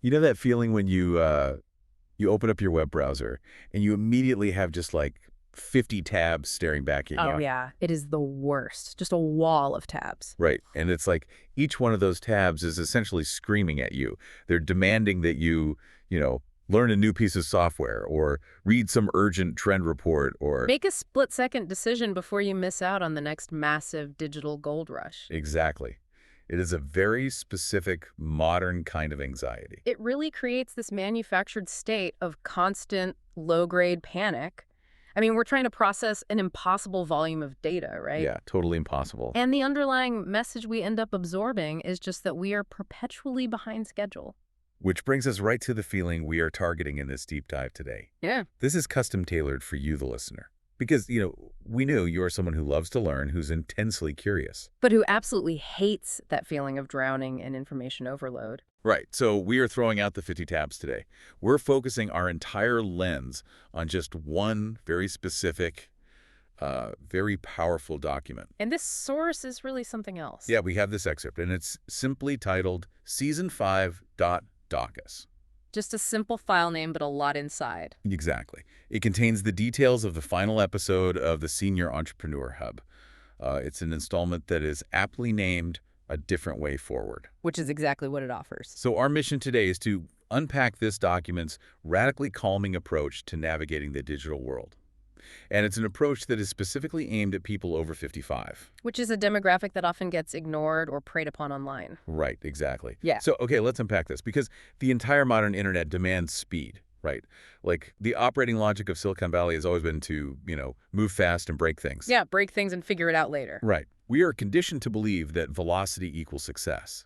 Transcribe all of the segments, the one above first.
You know that feeling when you open up your web browser and you immediately have just like 50 tabs staring back at Oh, you? yeah. It is the worst. Just a wall of tabs. Right. And it's like each one of those tabs is essentially screaming at you. They're demanding that you learn a new piece of software or read some urgent trend report or Make a split-second decision before you miss out on the next massive digital gold rush. exactly. It is a very specific modern kind of anxiety. It really creates this manufactured state of constant low-grade panic. I mean, we're trying to process an impossible volume of data, right? Yeah, totally impossible. And the underlying message we end up absorbing is just that we are perpetually behind schedule. Which brings us right to the feeling we are targeting in this deep dive today. Yeah. This is custom tailored for you, the listener. Because we know you are someone who loves to learn, who's intensely curious. But who absolutely hates that feeling of drowning in information overload. Right. So we are throwing out the 50 tabs today. We're focusing our entire lens on just one very specific, very powerful document. And this source is really something else. Yeah, we have this excerpt, and it's simply titled Season5.docus. Just a simple file name, but a lot inside. Exactly. It contains the details of the final episode of the Senior Entrepreneur Hub. It's an installment that is aptly named A Different Way Forward. Which is exactly what it offers. So our mission today is to unpack this document's radically calming approach to navigating the digital world. And it's an approach that is specifically aimed at people over 55. Which is a demographic that often gets ignored or preyed upon online. Right, exactly. Yeah. So, okay, let's unpack this because the entire modern internet demands speed, right? Like the operating logic of Silicon Valley has always been to, move fast and break things. Yeah, break things and figure it out later. Right. We are conditioned to believe that velocity equals success.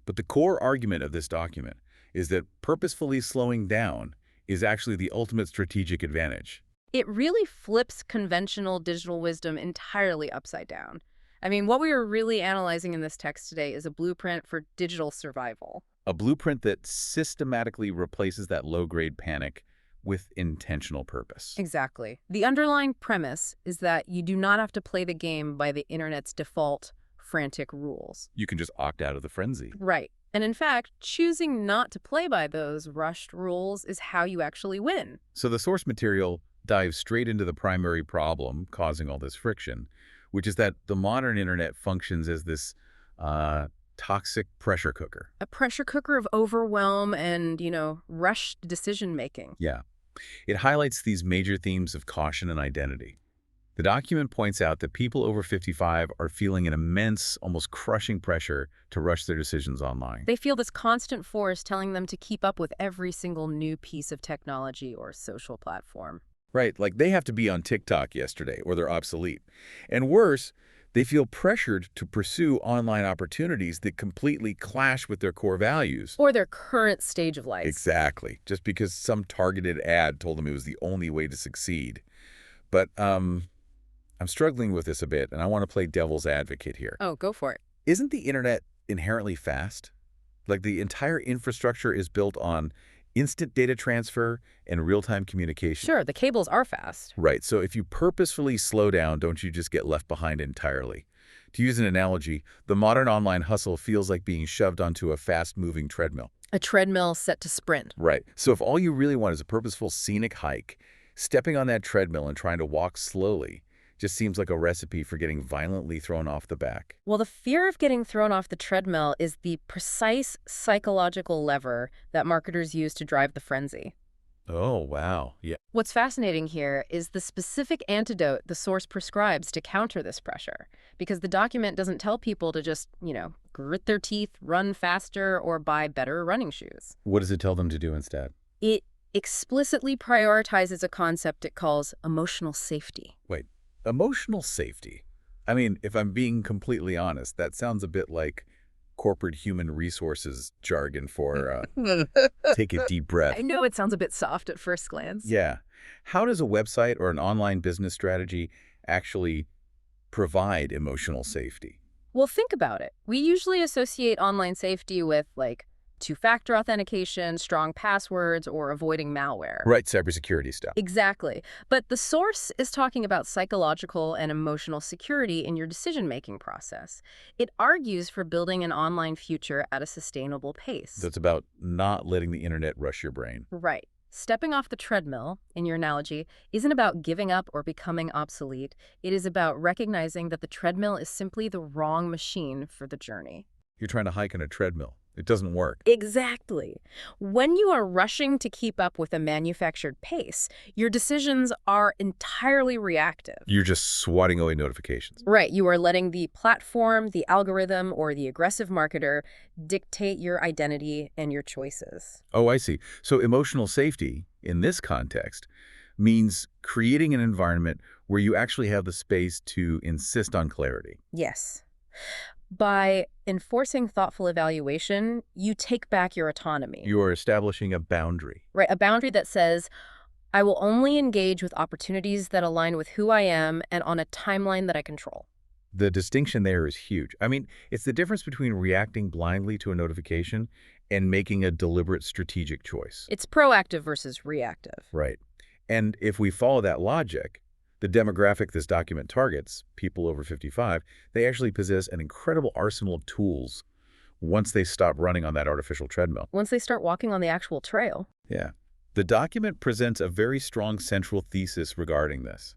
But the core argument of this document is that purposefully slowing down is actually the ultimate strategic advantage. It really flips conventional digital wisdom entirely upside down. I mean, what we are really analyzing in this text today is a blueprint for digital survival. A blueprint that systematically replaces that low-grade panic with intentional purpose. Exactly. The underlying premise is that you do not have to play the game by the internet's default frantic rules. You can just opt out of the frenzy. Right. And in fact, choosing not to play by those rushed rules is how you actually win. So the source material dives straight into the primary problem causing all this friction, which is that the modern internet functions as this toxic pressure cooker. A pressure cooker of overwhelm and, rushed decision-making. Yeah. It highlights these major themes of caution and identity. The document points out that people over 55 are feeling an immense, almost crushing pressure to rush their decisions online. They feel this constant force telling them to keep up with every single new piece of technology or social platform. Right, like they have to be on TikTok yesterday or they're obsolete. And worse, they feel pressured to pursue online opportunities that completely clash with their core values. Or their current stage of life. Exactly, just because some targeted ad told them it was the only way to succeed. But I'm struggling with this a bit, and I want to play devil's advocate here. Oh, go for it. Isn't the internet inherently fast? Like the entire infrastructure is built on instant data transfer and real-time communication. Sure, the cables are fast. Right, so if you purposefully slow down, don't you just get left behind entirely? To use an analogy, the modern online hustle feels like being shoved onto a fast-moving treadmill. A treadmill set to sprint. Right, so if all you really want is a purposeful scenic hike, stepping on that treadmill and trying to walk slowly just seems like a recipe for getting violently thrown off the back. Well, the fear of getting thrown off the treadmill is the precise psychological lever that marketers use to drive the frenzy. Oh, wow. Yeah. What's fascinating here is the specific antidote the source prescribes to counter this pressure, because the document doesn't tell people to just, grit their teeth, run faster, or buy better running shoes. What does it tell them to do instead? It explicitly prioritizes a concept it calls emotional safety. Wait, emotional safety? I mean, if I'm being completely honest, that sounds a bit like corporate human resources jargon for take a deep breath. I know it sounds a bit soft at first glance. Yeah. How does a website or an online business strategy actually provide emotional safety? Well, think about it. We usually associate online safety with, two-factor authentication, strong passwords, or avoiding malware. Right, cybersecurity stuff. Exactly. But the source is talking about psychological and emotional security in your decision-making process. It argues for building an online future at a sustainable pace. That's about not letting the internet rush your brain. Right. Stepping off the treadmill, in your analogy, isn't about giving up or becoming obsolete. It is about recognizing that the treadmill is simply the wrong machine for the journey. You're trying to hike on a treadmill. It doesn't work. Exactly. When you are rushing to keep up with a manufactured pace, your decisions are entirely reactive. You're just swatting away notifications. Right. You are letting the platform, the algorithm, or the aggressive marketer dictate your identity and your choices. Oh, I see. So emotional safety, in this context, means creating an environment where you actually have the space to insist on clarity. Yes. By enforcing thoughtful evaluation, you take back your autonomy. You are establishing a boundary. Right, a boundary that says, I will only engage with opportunities that align with who I am and on a timeline that I control. The distinction there is huge. I mean, it's the difference between reacting blindly to a notification and making a deliberate strategic choice. It's proactive versus reactive. Right. And if we follow that logic, the demographic this document targets, people over 55, they actually possess an incredible arsenal of tools once they stop running on that artificial treadmill. Once they start walking on the actual trail. Yeah. The document presents a very strong central thesis regarding this.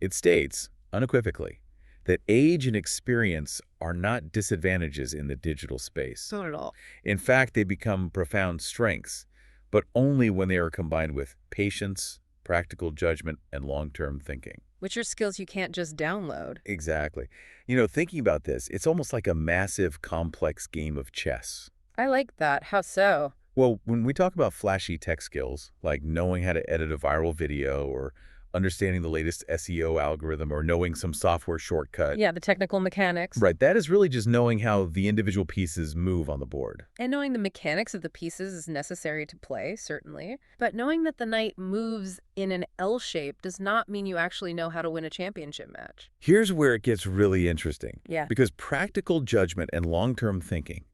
It states, unequivocally, that age and experience are not disadvantages in the digital space. Not at all. In fact, they become profound strengths, but only when they are combined with patience, practical judgment, and long-term thinking. Which are skills you can't just download. Exactly. You know, thinking about this, it's almost like a massive, complex game of chess. I like that. How so? Well, when we talk about flashy tech skills, like knowing how to edit a viral video or understanding the latest SEO algorithm or knowing some software shortcut. Yeah, the technical mechanics. Right, that is really just knowing how the individual pieces move on the board. And knowing the mechanics of the pieces is necessary to play, certainly. But knowing that the knight moves in an L shape does not mean you actually know how to win a championship match. Here's where it gets really interesting. Yeah. Because practical judgment and long-term thinking,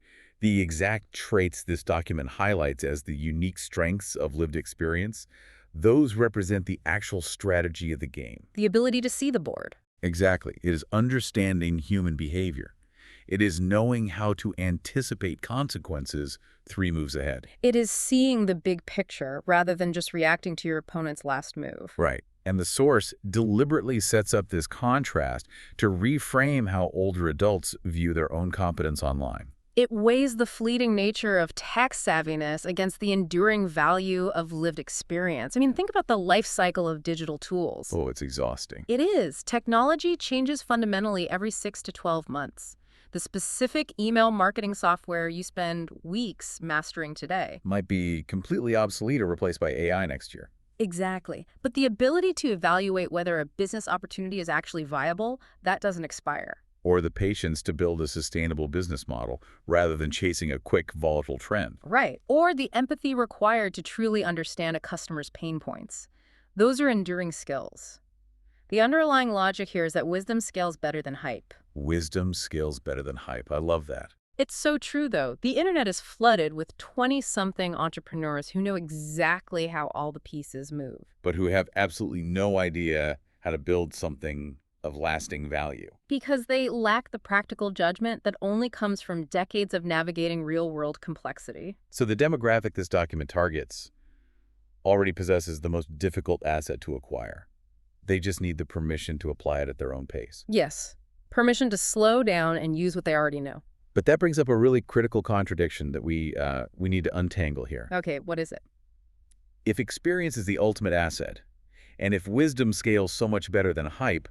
the exact traits this document highlights as the unique strengths of lived experience, those represent the actual strategy of the game. The ability to see the board. Exactly. It is understanding human behavior. It is knowing how to anticipate consequences 3 moves ahead. It is seeing the big picture rather than just reacting to your opponent's last move. Right. And the source deliberately sets up this contrast to reframe how older adults view their own competence online. It weighs the fleeting nature of tech savviness against the enduring value of lived experience. I mean, think about the life cycle of digital tools. Oh, it's exhausting. It is. Technology changes fundamentally every 6 to 12 months. The specific email marketing software you spend weeks mastering today. Might be completely obsolete or replaced by AI next year. Exactly. But the ability to evaluate whether a business opportunity is actually viable, that doesn't expire. Or the patience to build a sustainable business model rather than chasing a quick, volatile trend. Right. Or the empathy required to truly understand a customer's pain points. Those are enduring skills. The underlying logic here is that wisdom scales better than hype. Wisdom scales better than hype. I love that. It's so true, though. The internet is flooded with 20-something entrepreneurs who know exactly how all the pieces move. But who have absolutely no idea how to build something of lasting value. Because they lack the practical judgment that only comes from decades of navigating real-world complexity. So the demographic this document targets already possesses the most difficult asset to acquire. They just need the permission to apply it at their own pace. Yes. Permission to slow down and use what they already know. But that brings up a really critical contradiction that we need to untangle here. Okay, what is it? If experience is the ultimate asset, and if wisdom scales so much better than hype,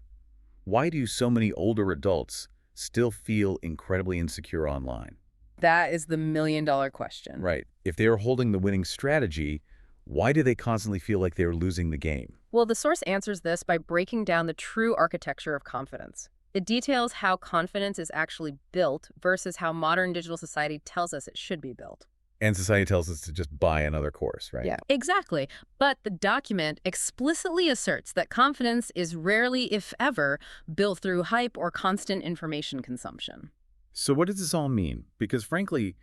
why do so many older adults still feel incredibly insecure online? That is the million-dollar question. Right. If they are holding the winning strategy, why do they constantly feel like they're losing the game? Well, the source answers this by breaking down the true architecture of confidence. It details how confidence is actually built versus how modern digital society tells us it should be built. And society tells us to just buy another course, right? Yeah, exactly. But the document explicitly asserts that confidence is rarely, if ever, built through hype or constant information consumption. So what does this all mean? Because frankly,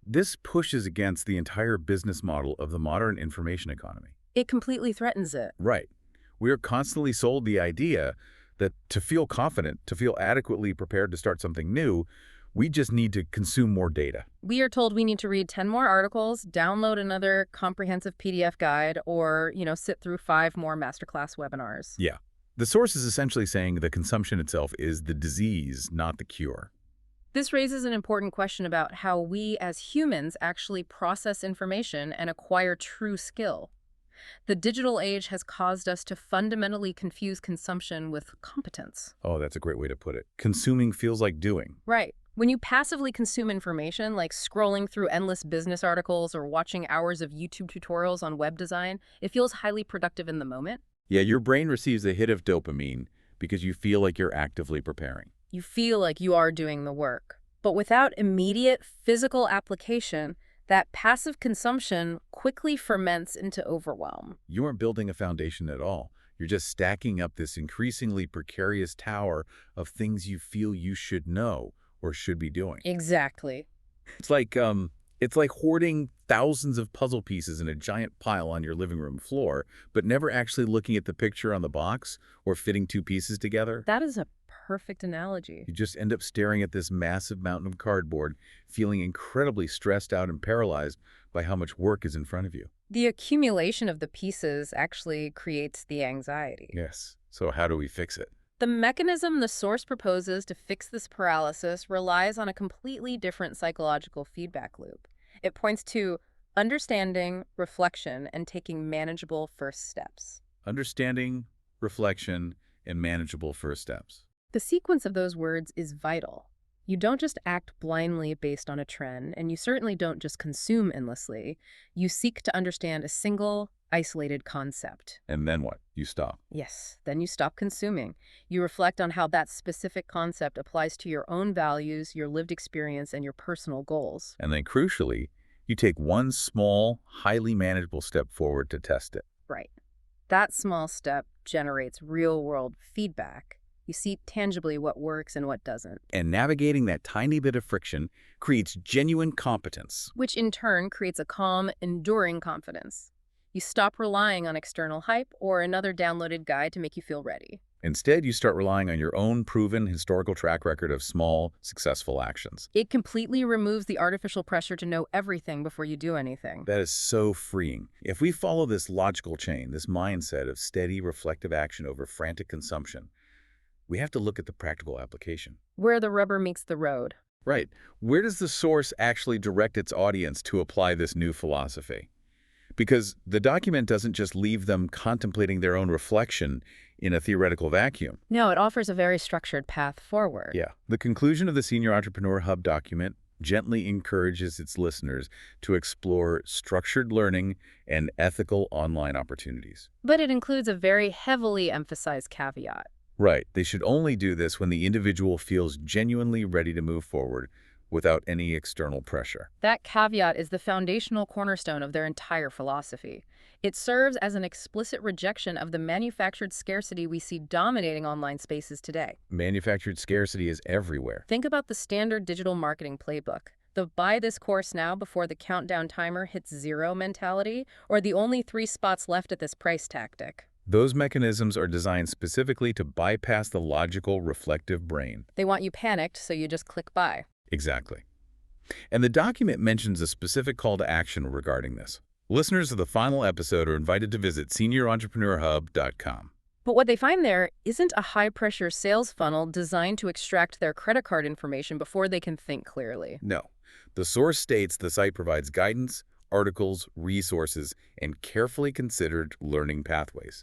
This pushes against the entire business model of the modern information economy. It completely threatens it. Right. We are constantly sold the idea that to feel confident, to feel adequately prepared to start something new, we just need to consume more data. We are told we need to read 10 more articles, download another comprehensive PDF guide, or, sit through 5 more masterclass webinars. Yeah. The source is essentially saying the consumption itself is the disease, not the cure. This raises an important question about how we as humans actually process information and acquire true skill. The digital age has caused us to fundamentally confuse consumption with competence. Oh, that's a great way to put it. Consuming feels like doing. Right. When you passively consume information, like scrolling through endless business articles or watching hours of YouTube tutorials on web design, it feels highly productive in the moment. Yeah, your brain receives a hit of dopamine because you feel like you're actively preparing. You feel like you are doing the work. But without immediate physical application, that passive consumption quickly ferments into overwhelm. You aren't building a foundation at all. You're just stacking up this increasingly precarious tower of things you feel you should know or should be doing. Exactly. It's like hoarding thousands of puzzle pieces in a giant pile on your living room floor, but never actually looking at the picture on the box or fitting 2 pieces together. That is a perfect analogy. You just end up staring at this massive mountain of cardboard, feeling incredibly stressed out and paralyzed by how much work is in front of you. The accumulation of the pieces actually creates the anxiety. Yes. So how do we fix it? The mechanism the source proposes to fix this paralysis relies on a completely different psychological feedback loop. It points to understanding, reflection, and taking manageable first steps. Understanding, reflection, and manageable first steps. The sequence of those words is vital. You don't just act blindly based on a trend, and you certainly don't just consume endlessly. You seek to understand a single, isolated concept. And then what? You stop. Yes, then you stop consuming. You reflect on how that specific concept applies to your own values, your lived experience, and your personal goals. And then crucially, you take one small, highly manageable step forward to test it. Right. That small step generates real-world feedback. You see tangibly what works and what doesn't. And navigating that tiny bit of friction creates genuine competence. Which in turn creates a calm, enduring confidence. You stop relying on external hype or another downloaded guide to make you feel ready. Instead, you start relying on your own proven historical track record of small, successful actions. It completely removes the artificial pressure to know everything before you do anything. That is so freeing. If we follow this logical chain, this mindset of steady, reflective action over frantic consumption, we have to look at the practical application. Where the rubber meets the road. Right. Where does the source actually direct its audience to apply this new philosophy? Because the document doesn't just leave them contemplating their own reflection in a theoretical vacuum. No, it offers a very structured path forward. Yeah. The conclusion of the Senior Entrepreneur Hub document gently encourages its listeners to explore structured learning and ethical online opportunities. But it includes a very heavily emphasized caveat. Right. They should only do this when the individual feels genuinely ready to move forward without any external pressure. That caveat is the foundational cornerstone of their entire philosophy. It serves as an explicit rejection of the manufactured scarcity we see dominating online spaces today. Manufactured scarcity is everywhere. Think about the standard digital marketing playbook. The buy this course now before the countdown timer hits 0 mentality, or the only 3 spots left at this price tactic. Those mechanisms are designed specifically to bypass the logical, reflective brain. They want you panicked, so you just click buy. Exactly. And the document mentions a specific call to action regarding this. Listeners of the final episode are invited to visit seniorentrepreneur.hub.com. But what they find there isn't a high-pressure sales funnel designed to extract their credit card information before they can think clearly. No. The source states the site provides guidance, articles, resources, and carefully considered learning pathways.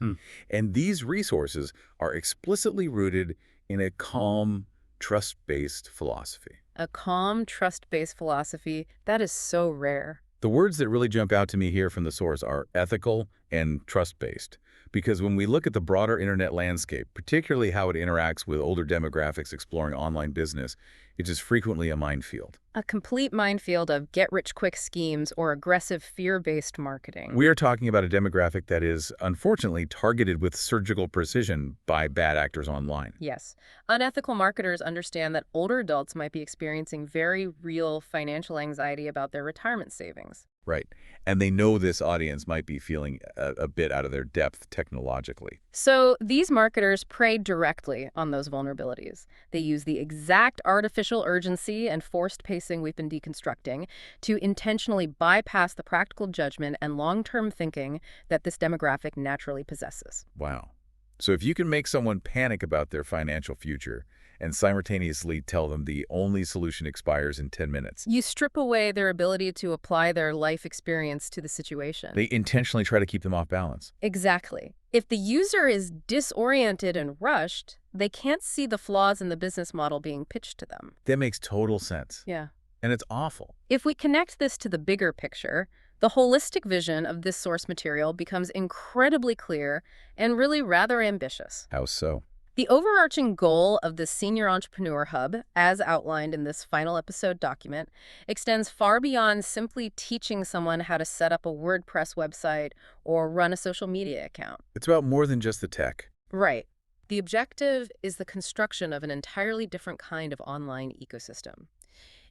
And these resources are explicitly rooted in a calm, trust-based philosophy. A calm, trust-based philosophy, that is so rare. The words that really jump out to me here from the source are ethical and trust-based, because when we look at the broader internet landscape, particularly how it interacts with older demographics exploring online business, it is frequently a minefield. A complete minefield of get-rich-quick schemes or aggressive fear-based marketing. We are talking about a demographic that is, unfortunately, targeted with surgical precision by bad actors online. Yes. Unethical marketers understand that older adults might be experiencing very real financial anxiety about their retirement savings. Right. And they know this audience might be feeling a bit out of their depth technologically. So these marketers prey directly on those vulnerabilities. They use the exact artificial urgency and forced pacing we've been deconstructing to intentionally bypass the practical judgment and long-term thinking that this demographic naturally possesses. Wow. So if you can make someone panic about their financial future and simultaneously tell them the only solution expires in 10 minutes, You strip away their ability to apply their life experience to the situation. they intentionally try to keep them off balance. Exactly. If the user is disoriented and rushed, they can't see the flaws in the business model being pitched to them. That makes total sense. Yeah. And it's awful. If we connect this to the bigger picture, the holistic vision of this source material becomes incredibly clear and really rather ambitious. How so? The overarching goal of the Senior Entrepreneur Hub, as outlined in this final episode document, extends far beyond simply teaching someone how to set up a WordPress website or run a social media account. It's about more than just the tech. Right. The objective is the construction of an entirely different kind of online ecosystem.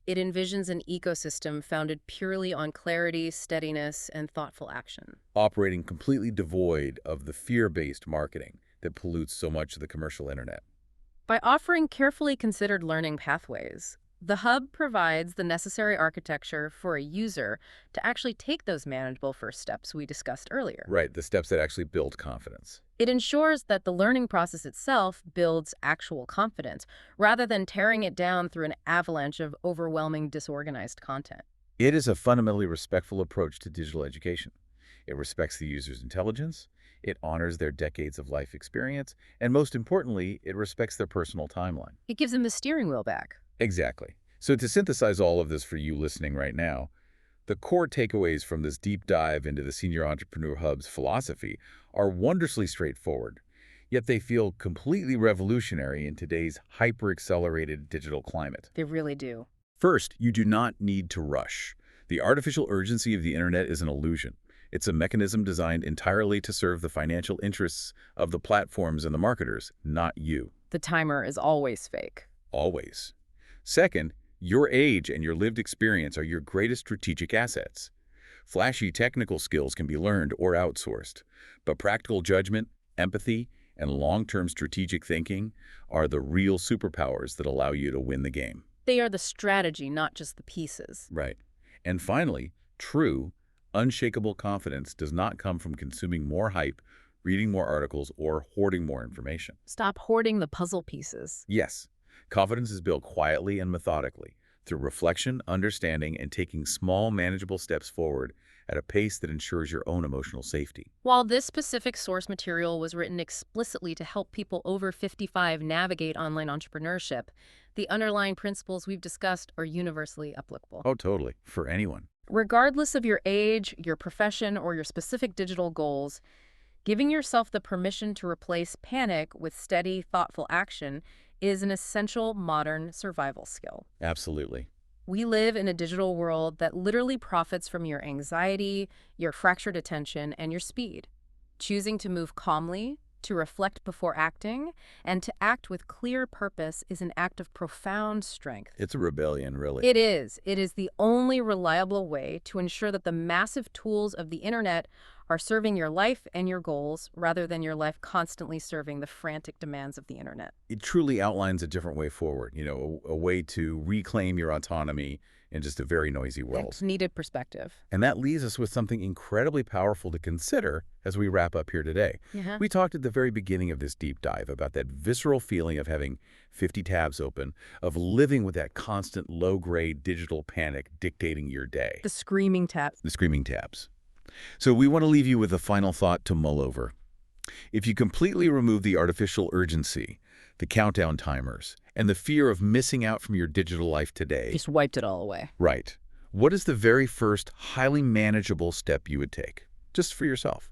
It envisions an ecosystem founded purely on clarity, steadiness, and thoughtful action. Operating completely devoid of the fear-based marketing that pollutes so much of the commercial internet. By offering carefully considered learning pathways, the Hub provides the necessary architecture for a user to actually take those manageable first steps we discussed earlier. Right, the steps that actually build confidence. It ensures that the learning process itself builds actual confidence, rather than tearing it down through an avalanche of overwhelming, disorganized content. It is a fundamentally respectful approach to digital education. It respects the user's intelligence, it honors their decades of life experience, and most importantly, it respects their personal timeline. It gives them the steering wheel back. Exactly. So to synthesize all of this for you listening right now, the core takeaways from this deep dive into the Senior Entrepreneur Hub's philosophy are wondrously straightforward, yet they feel completely revolutionary in today's hyper-accelerated digital climate. They really do. First, you do not need to rush. The artificial urgency of the internet is an illusion. It's a mechanism designed entirely to serve the financial interests of the platforms and the marketers, not you. The timer is always fake. Always. Second, your age and your lived experience are your greatest strategic assets. Flashy technical skills can be learned or outsourced, but practical judgment, empathy, and long-term strategic thinking are the real superpowers that allow you to win the game. They are the strategy, not just the pieces. Right. And finally, true, unshakable confidence does not come from consuming more hype, reading more articles, or hoarding more information. Stop hoarding the puzzle pieces. Yes, confidence is built quietly and methodically, through reflection, understanding, and taking small, manageable steps forward at a pace that ensures your own emotional safety. While this specific source material was written explicitly to help people over 55 navigate online entrepreneurship, the underlying principles we've discussed are universally applicable. Oh, totally. For anyone. Regardless of your age, your profession, or your specific digital goals, giving yourself the permission to replace panic with steady, thoughtful action is an essential modern survival skill. Absolutely. We live in a digital world that literally profits from your anxiety, your fractured attention, and your speed. Choosing to move calmly, to reflect before acting, and to act with clear purpose is an act of profound strength. It's a rebellion, really. It is. It is the only reliable way to ensure that the massive tools of the internet are serving your life and your goals rather than your life constantly serving the frantic demands of the internet. It truly outlines a different way forward, a way to reclaim your autonomy in just a very noisy world. It's needed perspective. And that leaves us with something incredibly powerful to consider as we wrap up here today. Yeah. We talked at the very beginning of this deep dive about that visceral feeling of having 50 tabs open, of living with that constant low-grade digital panic dictating your day. The screaming tabs. The screaming tabs. So we want to leave you with a final thought to mull over. If you completely remove the artificial urgency, the countdown timers, and the fear of missing out from your digital life today, Just wiped it all away. right, what is the very first highly manageable step you would take, just for yourself?